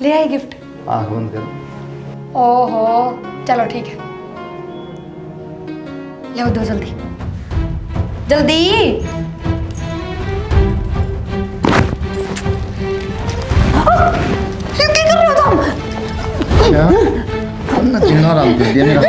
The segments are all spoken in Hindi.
ले आई गिफ्ट। आँख बंद कर। ओहो चलो ठीक है, ले दो जल्दी जल्दी। ये क्या कर रहे हो तुम? क्या हमने चिन्ह आराम कर दिया मेरा।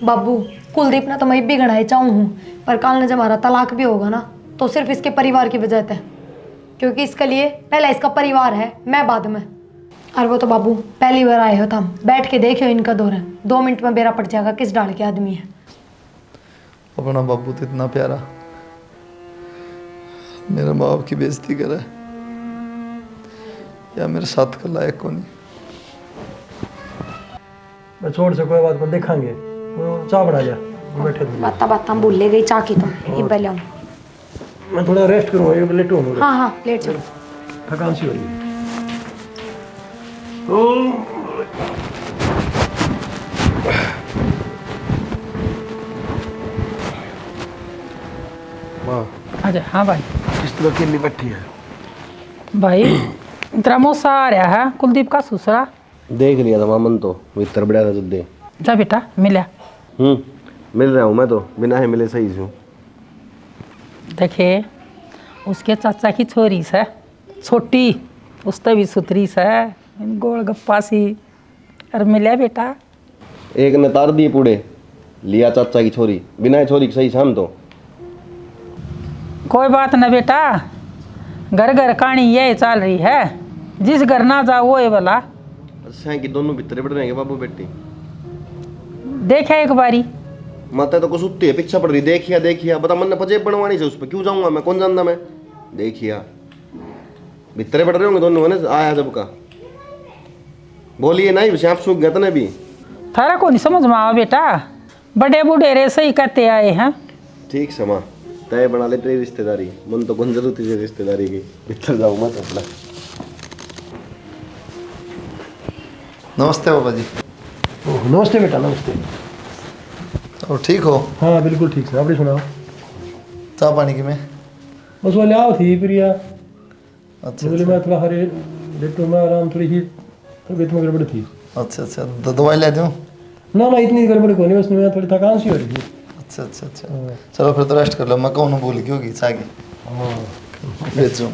बाबू कुलदीप ना तो मैं भी गढ़ाई चाहूँ हूँ, पर कल ने जब हमारा तलाक भी होगा ना तो सिर्फ इसके परिवार की वजह से, क्योंकि इसके लिए पहला इसका परिवार है, मैं बाद में। और वो तो बाबू पहली बार आए हो तुम, बैठ के देखियो इनका दौर है, 2 मिनट में बेरा पड़ जाएगा किस डाल के आदमी है। अपना बाबू तो इतना प्यारा, मेरे माँ बाप की बेइज्जती करे या मेरे साथ का लायक को नहीं। मैं छोड़ से कोई बात को देखेंगे। चाय बना जा, बैठे थे। बात बात हम भूल ले गई चाह की, तुम ये पहले मैं थोड़ा रेस्ट करूँगा, ये लेट हूँ। हाँ हाँ लेट चलो। थकान सी हो रही है। माँ अच्छा हाँ भाई। इस तरह अकेली बैठी है भाई तेरा मौसा आ रहा है कुलदीप का ससुरा। देख लिया था मामन तो भीतर बढ़िया था जुद्दे। जा बेटा मिला। मिल रहा हूँ मैं तो, बिना ही मिले सही से। देखे उसके चाचा की छोरी से छोटी, उससे भी सुथरी से गोल गप्पा सी, और मिला बेटा। एक ने तार दिए पूड़े, लिया चाचा की छोरी, बिना ही छोरी की सही शाम तो। कोई बात न बेटा, घर घर कहानी ये चल रही है, जिस घर ना जाओ वो ये वाला। अच्छा कि दोनों भीतर बढ़ रहे हैं बाबू बेटी। देखे एक बारी माता तो कुछ उत्ती है, पीछा पड़ रही। देखिया बता मन ने पजेब बनवानी से उस पर, क्यों जाऊंगा मैं, कौन जानता मैं। देखिया भीतर बढ़ रहे होंगे दोनों ने, आया जब का बोलिए नहीं वैसे आप सूख गए थे भी। थारा को नहीं समझ में आओ बेटा, बड़े बूढ़े रे सही कहते आए हैं। ठीक समा तय बना ले तेरी रिश्तेदारी, मन तो कौन जरूरत है रिश्तेदारी की। भीतर जाऊँ मैं तो अपना। नमस्ते बाबा जी। ओह नमस्ते बेटा, नमस्ते। और ठीक हो? हाँ बिल्कुल ठीक है, आपने सुनाओ। चाय पानी की मैं बस वो लिया थी प्रिया। अच्छा बोले मैं थोड़ा हरे लेटो में आराम, थोड़ी सी तबीयत में गड़बड़ थी। अच्छा दवाई ले दूँ? ना इतनी गड़बड़ को नहीं, बस मैं थोड़ी थकान सी हो रही थी। अच्छा चलो फिर तो रेस्ट कर लो। मैं कौन भूल गई होगी चाय की, भेजो।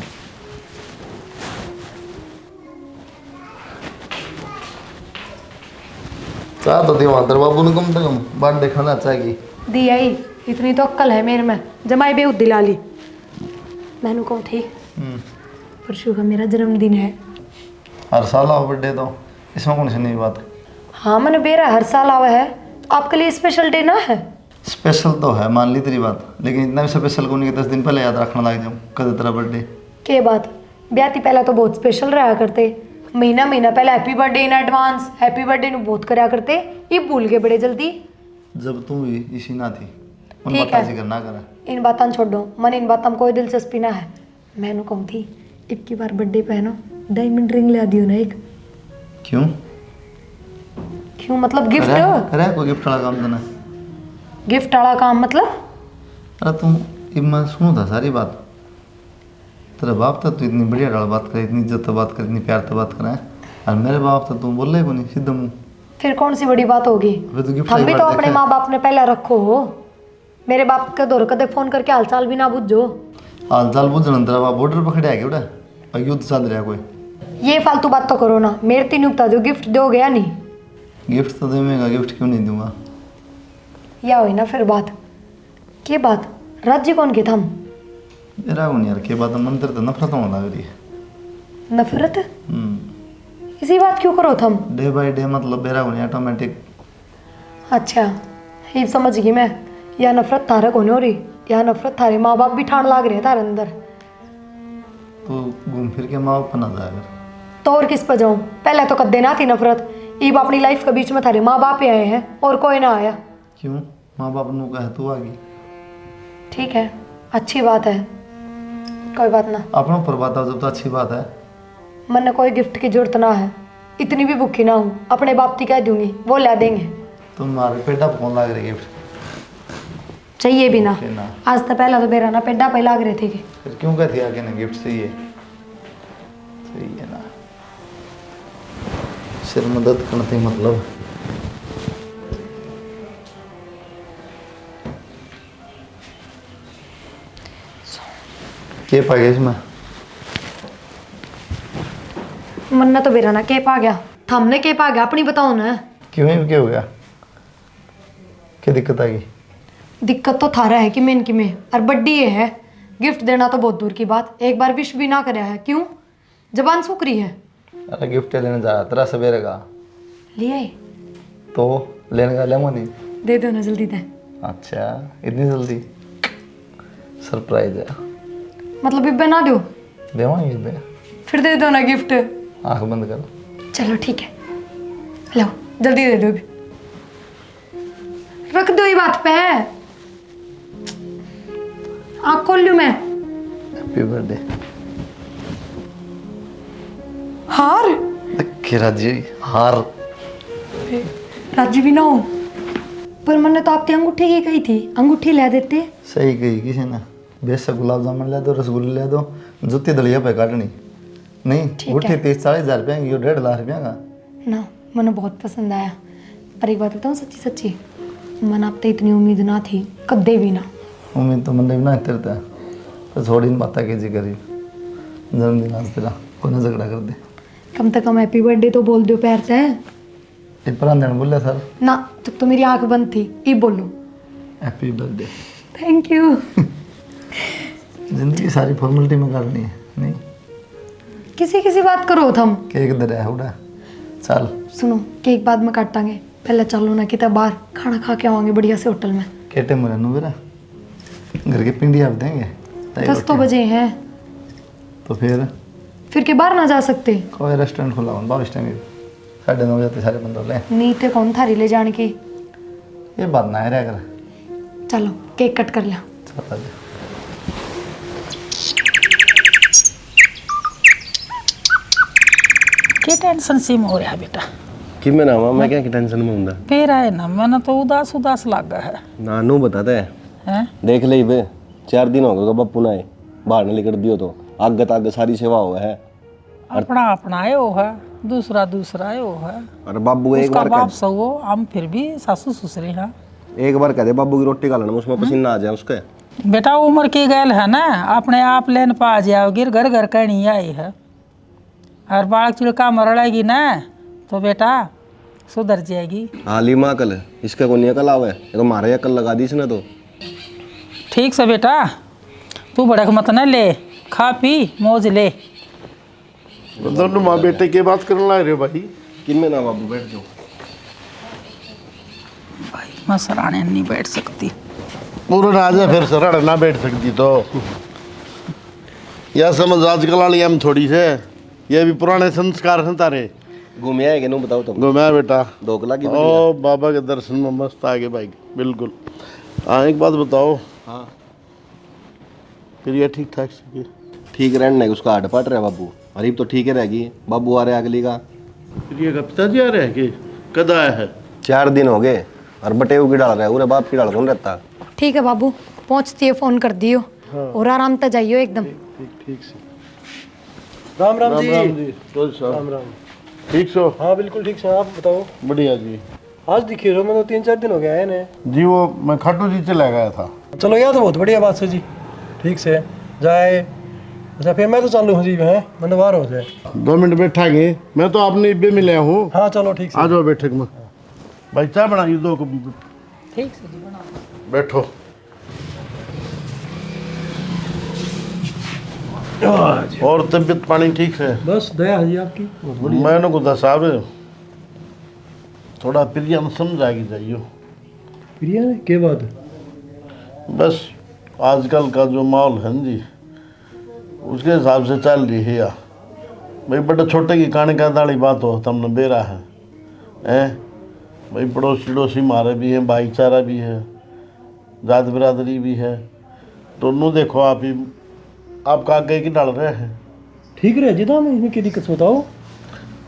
चाह तो दियो अंदर बाबू ने कम से कम बात देखना चाय की दी आई, इतनी तो अक्ल है मेरे में, जमाई बेउद दिला ली। मैनू कौन थी परसों का मेरा जन्मदिन है। हर साल आओ बर्थडे तो, इसमें कौन सी नई बात है? हाँ मैंने बेरा हर साल आवा है, आपके लिए स्पेशल डे ना है। स्पेशल तो है, मान ली तेरी बात, लेकिन इतना भी स्पेशल को नहीं कि 10 दिन पहले याद रखना लग जाऊँ कद तेरा बर्थडे। के बात ब्याती पहला तो बहुत स्पेशल रहा करते, महीना पहले happy birthday in advance, happy birthday नु बहुत करा करते, ये भूल गए बड़े जल्दी। जब तू भी इसी ना थी उन ठीक बातों है, जिक्र ना करा। इन बातों छोड़ दो, मन इन बातों में कोई दिलचस्पी ना है। मैंने कहूँ थी एक की बार बर्थडे पे है ना डायमंड रिंग ला दियो ना एक। क्यों मतलब गिफ्ट? करे कोई गिफ्ट वाला काम देना? गिफ्ट वाला काम मतलब? अरे तुम मैं सुनो था सारी बात। तेरा बाप था, तू इतनी बढ़िया डाल बात करे, इतनी इज्जत बात करे, इतनी प्यार से बात करे, और मेरे बाप था तुम बोल रहे को नहीं सीधा मुँह। फिर कौन सी बड़ी बात होगी? हम भी तो अपने माँ बाप ने पहले रखो हो। मेरे बाप के दौर कदे फोन करके हालचाल भी ना बुझो। हालचाल बुझना तेरा बाप बॉर्डर पर खड़े है क्या और युद्ध चल रहा कोई? ये फालतू बात तो करो ना, मेरे तीन उगता जो गिफ्ट दो गया नहीं। गिफ्ट तो देगा, गिफ्ट क्यों नहीं दूंगा? या हुई ना फिर बात। के बात राज्य कौन के थम? मेरा कौन यार के बात, मंत्र तो नफरत होने लग रही है। नफरत? इसी बात क्यों करो थम? डे बाय डे मतलब मेरा कौन ऑटोमेटिक। अच्छा ये समझ गई मैं, या नफरत थारे कौन हो रही, या नफरत थारे माँ बाप भी ठाण लाग रहे हैं थारे अंदर। तो घूम फिर के माँ बाप पर ना जाएगा तो और किस पर जाऊँ? पहले तो कद्दे ना थी नफरत, ईब अपनी लाइफ के बीच में थारे माँ बाप ही आए हैं और कोई ना आया। क्यों? माँ बाप नु कहे तू आ गई। ठीक है अच्छी बात है, कोई बात ना। अपनों पर बात जब तो अच्छी बात है। मन ने कोई गिफ्ट की जरूरत ना है, इतनी भी भूखी ना हूँ, अपने बाप की कह दूंगी वो ला देंगे। तुम्हारे पेटा पर कौन लग रही गिफ्ट? चाहिए भी ना। ओके ना। आज तो पहला तो बेरा ना पेडा पे लाग रहे थे कि फिर क्यों कहती आगे ना गिफ्ट चाहिए? सही है ना, सिर मदद करते मतलब। के पा गया इसमें? मन्ना तो बेरा ना के पा गया, थमने के पा गया अपनी बताओ ना। क्यों ही क्या हो गया? क्या दिक्कत आ गई? दिक्कत तो थारा है कि मैं इनकी में और बड्डी ये है, गिफ्ट देना तो बहुत दूर की बात, एक बार विश भी ना कराया है। क्यों? जबान सूख रही है। अरे गिफ्ट लेने जा रहा तेरा सवेरे का, ले आए? तो लेने का लेमो नहीं? दे दो ना जल्दी दे। अच्छा इतनी जल्दी? सरप्राइज है। मतलब इब्बे ना दो? देवांगे बे। फिर दे दो ना गिफ्ट। आंख बंद करो। चलो ठीक है, लो जल्दी दे दो अभी। रख दो ये बात पे, आँख खोल लूं मैं। Happy birthday. हार? राजी हार? राजी भी ना हो, पर मैंने तो आपकी अंगूठी की कही थी, अंगूठी ले देते। सही कही किसी ने। बेशक गुलाब जामुन ले दो, रसगुल्ले ले दो, जुत्ती दलिया पे काटनी नहीं। ठीक गुट्ठी है। 30-40 हज़ार रुपया की, 1.5 लाख रुपया का। ना मैंने बहुत पसंद आया, पर एक बात बताऊँ सच्ची सच्ची, मन आप तो इतनी उम्मीद ना थी कदे भी ना। उम्मीद तो मन भी ना करता है, तो थोड़ी बात कीजिए करी। जन्मदिन आज तेरा, कोई झगड़ा कर दे। कम से कम हैप्पी बर्थडे तो बोल दो पैर से। पुरान बोले सर। ना जब तो मेरी आंख बंद थी, ये बोलो हैप्पी बर्थडे। Thank you. जिंदगी सारी फॉर्मेलिटी में करनी है नहीं? किसी किसी बात करो थम। केक दे रहा है उड़ा चल। सुनो केक बाद में काटांगे, पहले चलो ना कितना बाहर खाना खा के आवांगे बढ़िया से होटल में। केटे मुझे नु बेरा घर की पिंडी आप देंगे? 10 तो बजे हैं, तो फिर के बाहर ना जा सकते? कोई रेस्टोरेंट खुला हो बारिश टाइम 9:30 जाते सारे बंदों ले। नीते कौन थारी ले जाने की? ये बात ना है रहा कर। चलो केक कट कर लिया। चल आजा। क्या टेंशन सी में हो रहा है बेटा? कि मैं ना मैं क्या की टेंशन में हूं? फिर आए ना, मैंने तो उदास उदास लगा है। नानू बताता है हैं? देख ले बे, 4 दिन हो गए बापू ना आए, बाहर न लेकर दियो तो आगे आगे सारी सेवा हुआ है। अपना अपना है वो है, दूसरा दूसरा है वो है। अरे बाबू एक उसका बार बाप सो वो, हम फिर भी सासू ससुरे हैं। एक बार कह दे बाबू की रोटी खा लेना, उसमें पसीना आ जाए उसके। बेटा उम्र की गैल है ना, अपने आप लेन पा जाओगी, घर घर कहनी आई है। और बाल चिड़का मरड़ेगी ना तो बेटा सुधर जाएगी। हाली माँ कल इसका को नहीं अकल आवे, ये तो मारे अकल लगा दी इसने तो। ठीक से बेटा, तू भड़क मत न ले, खा पी मौज ले। दोनों माँ बेटे की बात करने लग रहे हो भाई? किन में ना बाबू बैठ जाओ। भाई मैं सराहने नहीं बैठ सकती। पूरा राजा फिर सराड़ ना बैठ सकती तो यह समझ आजकल वाली हम थोड़ी से, ये भी पुराने संस्कार हैं तारे। घूमे आए कि नहीं बताओ तुम? घुमाया बेटा ढोकला की ओ बाबा के दर्शन में मस्त आ गए भाई बिल्कुल। हाँ एक बात बताओ, हाँ फिर ये ठीक ठाक से ठीक रहने है, उसका हाट पट रहा है बाबू, गरीब तो ठीक है रहेगी। बाबू आ रहे अगली का। फिर ये पिताजी आ रहे हैं कि कद आया है? 4 दिन हो गए और बटेऊ की डाल रहा है, उरे बाप की डाल कौन रहता। ठीक है बाबू, पहुंचती है फोन कर दियो। और आराम से जाइयो एकदम। ठीक से। राम राम जी। तो साहब राम राम। ठीक सो? हाँ बिल्कुल ठीक से, आप बताओ। बढ़िया जी। आज दिखे रहो, मैं तो 3-4 दिन हो गए आए ने। जी वो मैं खाटू जी चला गया था। चलो यह तो बहुत बढ़िया बात है जी। ठीक से जाए। अच्छा फिर मैं तो चालू हूँ जी, हैं मैं तो बाहर हो जाए। 2 मिनट बैठाएंगे, मैं तो आपने इब्बे मिले हूँ। हाँ चलो ठीक से। आ जाओ बैठक में। भाई चाय बनाइए 2 कप। ठीक से जी, बना। बैठो। और तबीयत पानी ठीक है? बस दया है जी आपकी, बहुत बढ़िया। मैंने को साहब थोड़ा प्रियम समझागी जाइयो। प्रिया ने के बाद? बस आजकल का जो माहौल है न जी, उसके हिसाब से चल रही है या भाई। बड़े छोटे की काने का दाड़ी बात हो तुमने बेरा है हैं भाई। पड़ोसी पड़ोसी मारे भी हैं, भाईचारा भी है, जात बिरादरी भी है। दोनों देखो आप ही, आपका आगे की डाल रहे हैं। ठीक रहे जी, दाम इसमें क्या दिक्कत बताओ।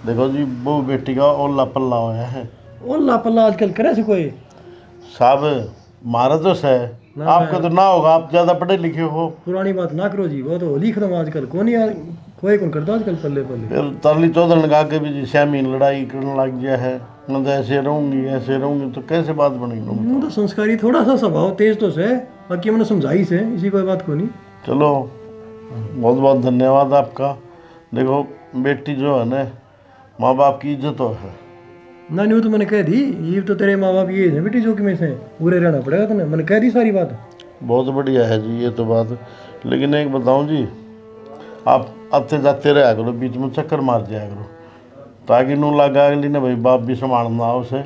देखो जी वो बेटी का ओला पल्ला होया है। ओल्ला पल्ला आजकल करे से कोई? साहब मारा तो है ना, आपका तो ना होगा, आप ज्यादा पढ़े लिखे हो। पुरानी बात ना करो जी, वो तो लिख दो आजकल कौन यार, कोई कौन करता आजकल पल्ले पल्ले। फिर तरली चौधरी लगा के भी जी 6 महीने लड़ाई करने लग गया है, मैं तो ऐसे रहूंगी तो कैसे बात बनेगी। वो तो संस्कारी थोड़ा सा स्वभाव तेज तो से, बाकी मैंने समझाई से, इसी कोई बात को नहीं। चलो बहुत बहुत धन्यवाद आपका। देखो बेटी जो है ना, माँ बाप की इज्जत तो है। ना नहीं वो तो मैंने कह दी, ये तो तेरे माँ बाप ये है बेटी जो कि में से पूरे रहना पड़ेगा तुमने, मैंने कह दी सारी बात। बहुत बढ़िया है जी ये तो बात। लेकिन एक बताऊं जी, आप आते जाते रहा करो, बीच में चक्कर मार जाया करो, ताकि नू लगा अगली ने भाई बाप भी संभालना हो उसे।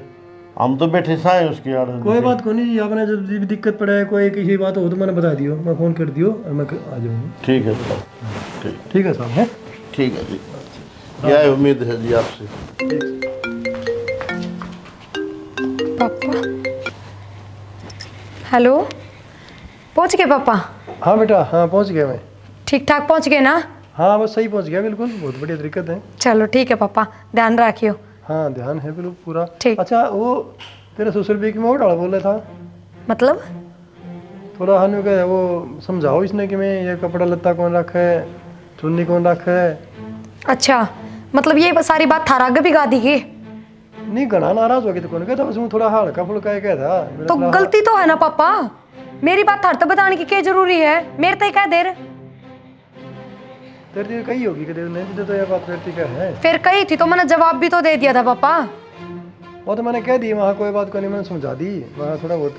हम तो बैठे साए उसकी आड़। कोई बात को नहीं जी, आपने जब भी दिक्कत पड़े कोई किसी बात हो तो मैंने बता दियो, मैं फ़ोन कर दियो और मैं आ जाऊँगा। ठीक है साहब, ठीक ठीक है साहब है। ठीक है जी, यह उम्मीद है जी आपसे। पापा हेलो, पहुंच गए पापा? हाँ बेटा, हाँ पहुँच गया मैं। ठीक ठाक पहुंच गए ना? हाँ बस सही पहुँच गया, बिल्कुल बहुत बढ़िया दिक्कत है। चलो ठीक है पापा, ध्यान रखियो। हाँ ध्यान है बिल्कुल पूरा। ठीक। अच्छा वो तेरे ससुर भी की मैं डाला बोल रहा था, मतलब? थोड़ा हनु का वो समझाओ इसने कि मैं ये कपड़ा लत्ता कौन रखा है, चुन्नी कौन रखा है। अच्छा, मतलब ये सारी बात थारा आगे भी गा दी की? नहीं घना नाराज हो गया तो कौन कहता, बस मैं थोड़ा हल्का फुल्का क्या था। मेरा तो थोड़ा गलती तो है ना पापा, मेरी बात थार तो बताने की क्या जरूरी है, मेरे तो कह देर। तेरी कही होगी कि नहीं तो ये बात करती क्या है। फिर कही थी तो मैंने जवाब भी तो दे दिया था पापा। वो तो मैंने कह दी, वहाँ कोई बात को नहीं, मैंने समझा दी, वहाँ थोड़ा बहुत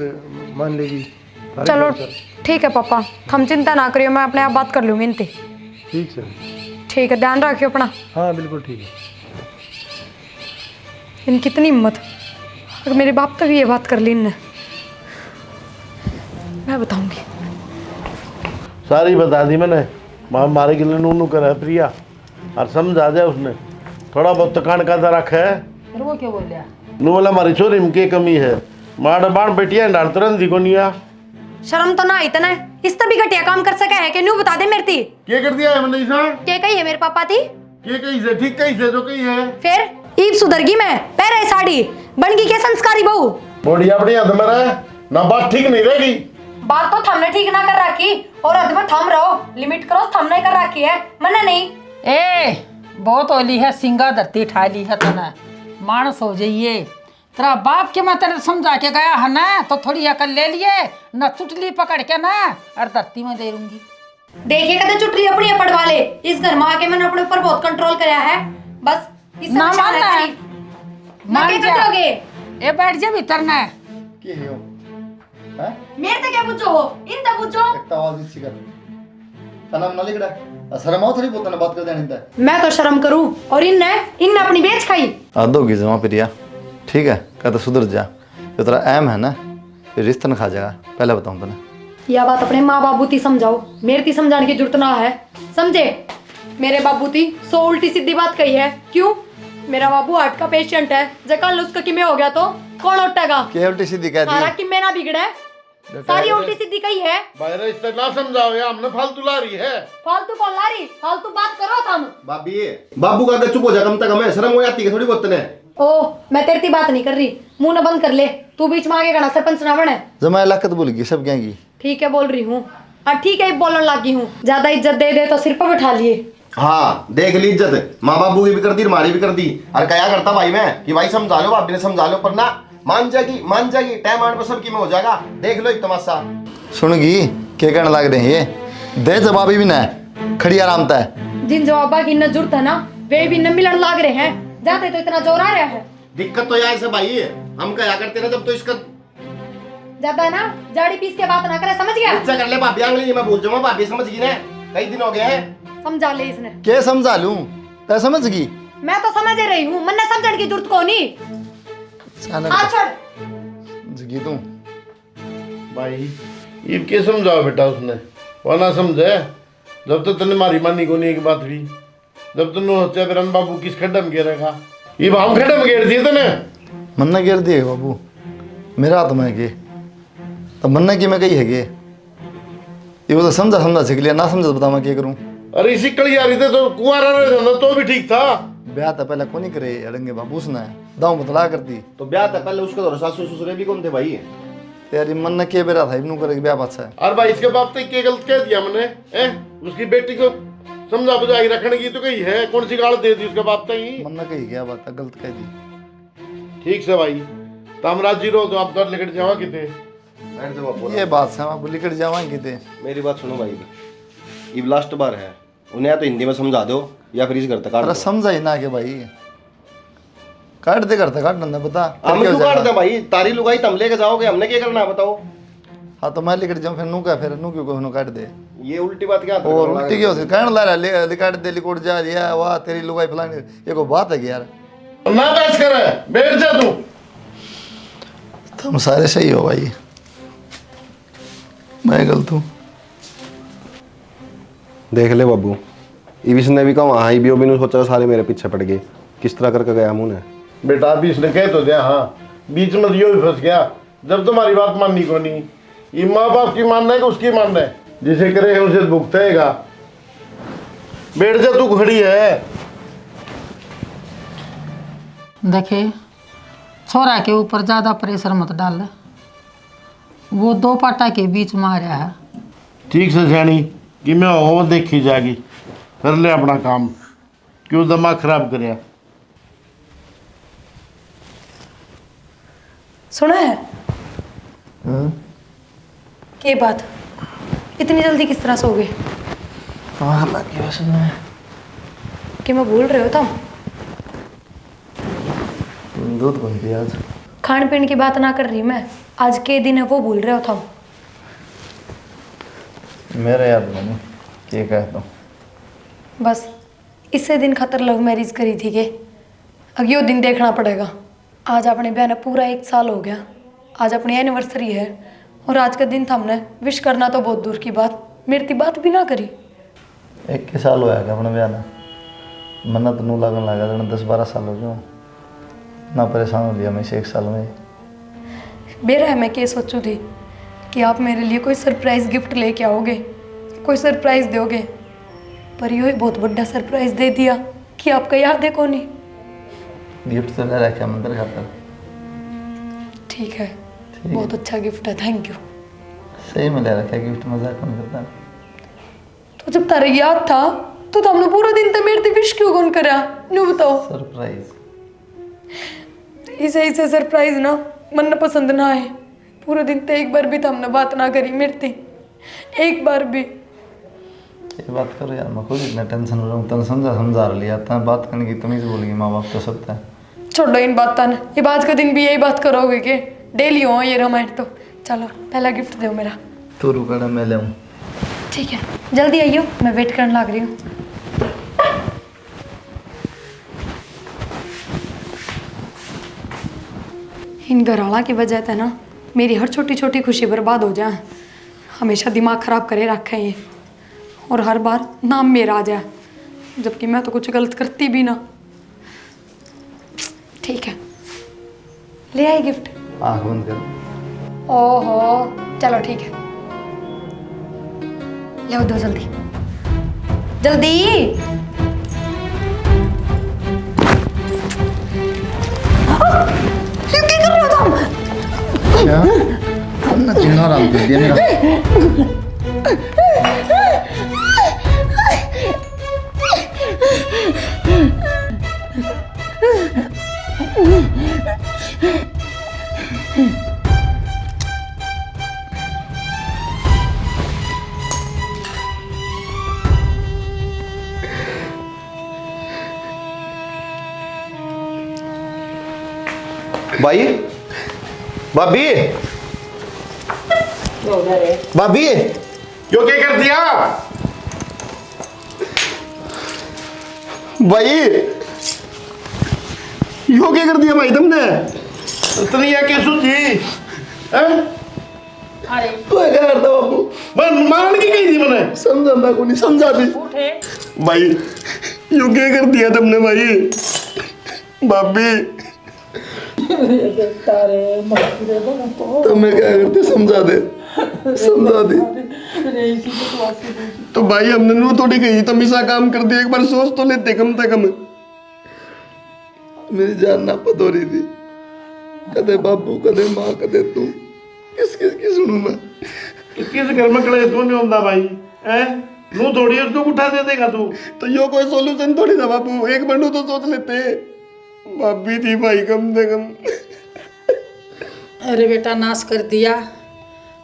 मान लेगी। सारी चलो बात चल। ठीक है पापा, हम चिंता ना करियो, मैं अपने आप बात कर लूंगी इनसे। ठीक सर। ठीक है, ध्यान रखियो अपना। हाँ बिल्कुल ठीक है। इनकी इतनी हिम्मत, अगर मेरे बाप तक ये बात कर ली इनने, मैं बताऊंगी। सारी बता दी मैंने, मारे के लिए नूनू कर है प्रिया, और समझा दिया उसने। थोड़ा बहुत तो कान का रखा है। फिर वो क्या बोल रहा? नू बोला हमारी छोरी में क्या कमी है, मार बाण बेटिया डाल तुरंत दी को नहीं आ। शर्म तो ना इतना है, इस तभी घटिया काम कर सका है कि न्यू बता दे मेरे ती। क्या कर दिया है मैंने इसा? क्या कही है मेरे पापा थी? क्या कही से ठीक कही से जो कही है। फिर ईद सुधरगी मैं, पहरे साड़ी बन गई क्या संस्कारी बहू। बढ़िया बढ़िया तो मेरा ना बात ठीक नहीं रहेगी। बात तो थमने ठीक ना कर रखी, और अद में थम रहो, लिमिट करो, थमने कर रखी है, मना नहीं। ए बहुत ओली है, सिंगा धरती ठा ली है तना, मानस हो जाइए। तेरा बाप के मैं तेरे समझा के गया है ना, तो थोड़ी अकल ले लिए ना, चुटली पकड़ के ना और धरती में दे दूंगी। देखिए कदे चुटली अपनी पड़वा ले, इस घर में आके मैंने अपने ऊपर बहुत कंट्रोल कराया है, बस इस ना मानना है, मान मान क्या जा। करोगे? ए बैठ जा भीतर ना। के हो हैं? मेरे तक क्या पूछो हो, इन तक पूछो। एक तो आवाज इसी कर सलाम ना लिखड़ा शर्म आओ थोड़ी बहुत ना बात कर देने इंदा। मैं तो शर्म करूं, और इनने अपनी बेच खाई। आदोगी जमा प्रिया, ठीक है कह तो सुधर जा, जो तेरा ऐम है ना फिर रिश्ता न खा जाएगा, पहले बताऊं तने। यह बात अपने माँ बाबू ती समझाओ, मेरे ती समझाने की जरूरत ना है, समझे? मेरे बाबू ती 100 उल्टी सीधी बात कही है, क्यों? मेरा बाबू हार्ट का पेशेंट है, जब कल उसका किमे हो गया तो कौन उठेगा? के उल्टी सीधी कह सारा दी किमे ना बिगड़े, सारी उल्टी सीधी कही है। भाई रिश्ता ना समझाओ यार, हमने फालतू ला रही है। फालतू कौन ला रही, फालतू बात करो तुम। भाभी बाबू का चुप हो जा, कम तक हमें शर्म हो जाती है थोड़ी बहुत ने। ओ मैं तेरी बात नहीं कर रही, मुंह ना बंद कर ले, तू बीच में आगे गणा सरपंच ना बने। जमा लाकत बोल गई सब क्या की। ठीक है बोल रही हूँ, और ठीक है बोलने लगी हूँ, ज्यादा इज्जत दे दे तो सिर पर बैठा लिए। हाँ देख ली इज्जत, माँ बाबू की भी कर दी, हमारी भी कर दी। और क्या करता भाई मैं कि भाई समझा लो, भाभी ने समझा लो, पर ना मान जाएगी टाइम आने पर सबकी में हो जाएगा। देख लो एक तमाशा। सुनगी क्या कहने लग रहे हैं ये, दे जवाब भी ना खड़ी आराम है। जिन जवाबा की न जरूरत है ना, वे भी न मिलन लाग रहे हैं, जाते तो इतना जोर आ रहा है। दिक्कत तो यहाँ से भाई हम क्या करते ना, जब तो इसका ज्यादा है ना जाड़ी पीस के बात ना करे, समझ गया? इच्छा कर ले भाभी, आंगली मैं भूल जाऊंगा, भाभी समझ गई ना, कई दिन हो गए हैं। समझा ले इसने। क्या समझा लूं, तै समझ गई? मैं तो समझ ही रही हूँ, मन ने समझने की जरूरत को नहीं। हाथ छोड़। जगी तू भाई ये क्या समझाओ बेटा उसने, वो ना समझे। जब तक तने मारी मानी को नहीं एक बात भी, जब तूने होते फिर हम बाबू किस खड्डा में गिरेगा, ये हम खड्डा में गिर दिए तने। मन्ना गिर दिए बाबू, मेरा हाथ में के तो मन्ना की मैं कही है ये वो तो समझा सीख लिया, ना समझा तो बता मैं क्या करूं। अरे इसी कड़ी आ रही थे तो कुआरा रह जाना तो भी ठीक था। ब्याह तो पहले कौन ही करे अड़ंगे बाबू उसने दाऊ बतला कर दी। तो ब्याह था पहले उसका तो सासू ससुरे भी कौन थे भाई? तेरी मन ने के बेरा था इब्नू करे ब्याह बात है। अरे भाई इसके बाप तक क्या गलत कह दिया मैंने? उसकी बेटी को समझा बुझा के रखने की तो कही है, कौन सी गाल दे दी उसके बाप तक ही? मन ने कही क्या बात है, गलत कह दी। ठीक से भाई, तो हम राजी रहो तो आप घर लेकर जावा किते। बैठ जाओ आप बोलो। ये बात है, हम लिखट जावाएंगे ते। मेरी बात सुनो भाई, ये लास्ट बार है, उन्हें या तो हिंदी में समझा दो या फिर इस घर तक काट अरे दो। समझा ही ना के भाई, काट दे करता काट ना बता। हम क्यों काट दे भाई? तारी लुगाई तुम लेके जाओगे, हमने क्या करना है बताओ? हाँ तो मैं लिखट जाऊँ फिर नू का, फिर नू क्यों कहूँ काट दे। ये उल्टी बात क्या? और उल्टी क्यों होती कहने ला रहा लिकाट दे लिकोट जा रिया वाह तेरी लुगाई फलानी, ये कोई बात है कि यार? ना बहस कर, बैठ जा तू। तुम सारे सही हो भाई, मैं गलत हूँ। देख ले बाबू, ईविस ने भी कहा वहाँ ही भी नहीं सोचा, सारे मेरे पीछे पड़ गए। किस तरह करके गया मुँह ने? बेटा अभी इसने कह तो दिया, हाँ बीच में यो भी फंस गया जब तुम्हारी बात माननी को नहीं। ये माँ बाप की मानना है कि उसकी मानना है? जिसे करे उसे भुगतेगा। बैठ जा तू, खड़ी है। देखे, छोरा के ऊपर ज़्यादा प्रेशर मत डाल, वो दो पाटा के बीच में आ रहा है। ठीक से जानी कि मैं हो देखी जाएगी, कर ले अपना काम, क्यों दिमाग खराब करे। सुना है ये बात? इतनी जल्दी किस तरह सो गए कि मैं भूल रहे हो तुम? दूध कौन पिया आज? खान पीन की बात ना कर रही मैं, आज के दिन है वो भूल रहे हो तुम। मेरे याद नहीं क्या कहता हूँ। बस इससे दिन खातर लव मैरिज करी थी कि अब यो दिन देखना पड़ेगा। आज अपने बहन पूरा 1 साल हो गया, आज अपनी एनिवर्सरी है और आज का दिन था, हमने विश करना तो बहुत दूर की बात, मेरी बात भी ना करी। 21 साल होया क्या अपने ब्याह ने? मन्ना तो नू लगन लगा 10-12 साल हो गए ना, परेशान हो लिया मैं इसे 1 साल में। बेरा है मैं क्या सोचूं थी कि आप मेरे लिए कोई सरप्राइज गिफ्ट लेके आओगे, कोई सरप्राइज दोगे, पर यो ही बहुत बड़ा सरप्राइज दे दिया कि आपका याद है कौन ही। गिफ्ट तो ले रखा मंदिर खातर। ठीक है, बहुत अच्छा गिफ्ट है, थैंक यू। सही में ले रखा गिफ्ट, मजाक कौन करता? तो जब तारा याद था तो हमने पूरा दिन तो मेरे विश क्यों कौन करा न्यू बताओ? सरप्राइज इसे सरप्राइज ना मन न पसंद ना है। पूरे दिन तो एक बार भी तो हमने बात ना करी मेरे, एक बार भी। ये बात करो यार, मैं खुद इतना टेंशन में रहूँ। तने समझा लिया था, बात करने की तमीज बोल गई, माँ बाप तो सब था। छोड़ो इन बातों ने, ये बात का दिन भी यही बात करोगे कि डेली हो ये रामायण? तो चलो पहला गिफ्ट दो मेरा। तू रुकना मैं ले आऊँ। ठीक है, जल्दी आइयो, मैं वेट करने लग रही हूँ। इन घरवाला की वजह से ना मेरी हर छोटी छोटी खुशी बर्बाद हो जाए। हमेशा दिमाग खराब करे रखे ये, और हर बार नाम मेरा आ जाए, जबकि मैं तो कुछ गलत करती भी ना। ठीक है, ले आई गिफ्ट। आँख बंद कर। ओहो चलो ठीक है, ले दो जल्दी जल्दी। क्यों क्या कर रहे हो तुम? क्या? अन्ना चिन्ह आराम कर दिया मेरा। भाई, भाभी, भाभी, क्यों क्या कर दिया? भाई यो क्या कर दिया भाई तुमने? इतनी है क्या सूझी? हैं? अरे तू क्या करता बाबू? मैं मारने की कही थी मैंने। समझा को नहीं समझा दी उठे। भाई यो क्या कर दिया तुमने भाई? भाभी तो मैं क्या करते, समझा दे समझा दे। तो भाई हमने नू थोड़ी कही तमीसा काम कर दिया, एक बार सोच तो लेते कम से कम। मेरी जान ना पत हो रही थी, कदे बाबू कदे माँ कदे तू। किस किस की सुनूं मैं? किस घर में कलेश को नहीं होता भाई है? नू थोड़ी उसको उठा दे देगा तू। तो यो कोई सॉल्यूशन थोड़ी था बाबू, एक मिनट तो सोच लेते। भाभी थी भाई कम से कम। अरे बेटा नाश कर दिया,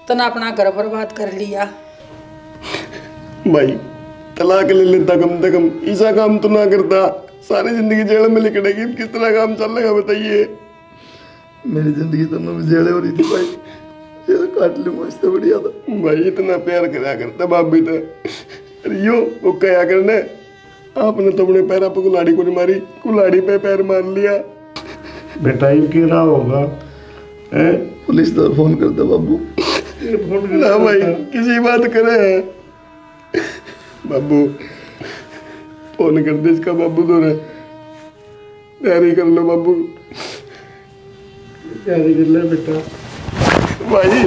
तना अपना घर बर्बाद कर लिया। भाई तलाक ले लेता कम से कम, ऐसा काम तो ना करता। सारी जिंदगी जेल में लिखड़ेगी, किस तरह काम चलेगा बताइए? मेरी जिंदगी तो मैं जेल हो रही थी भाई, जेल काट लूंगा इससे बढ़िया था। भाई इतना प्यार करा करता बाप भी था। अरे यो वो क्या करने, आपने तो अपने पैरों पे कुल्हाड़ी को नहीं मारी, कुल्हाड़ी पे पैर मार लिया। बेटा ये क्यों रहा होगा है? पुलिस तो फोन कर दो बाबू। ना भाई किसी बात करे बाबू, फोन कर दे इसका बाबू तो रे, तैयारी कर लो बाबू, तैयारी कर ले बेटा। भाई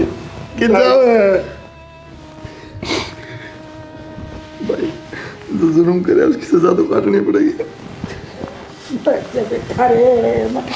कितना है भाई, जो जुर्म करे उसकी सजा तो काटनी पड़ेगी। बेटा रे मत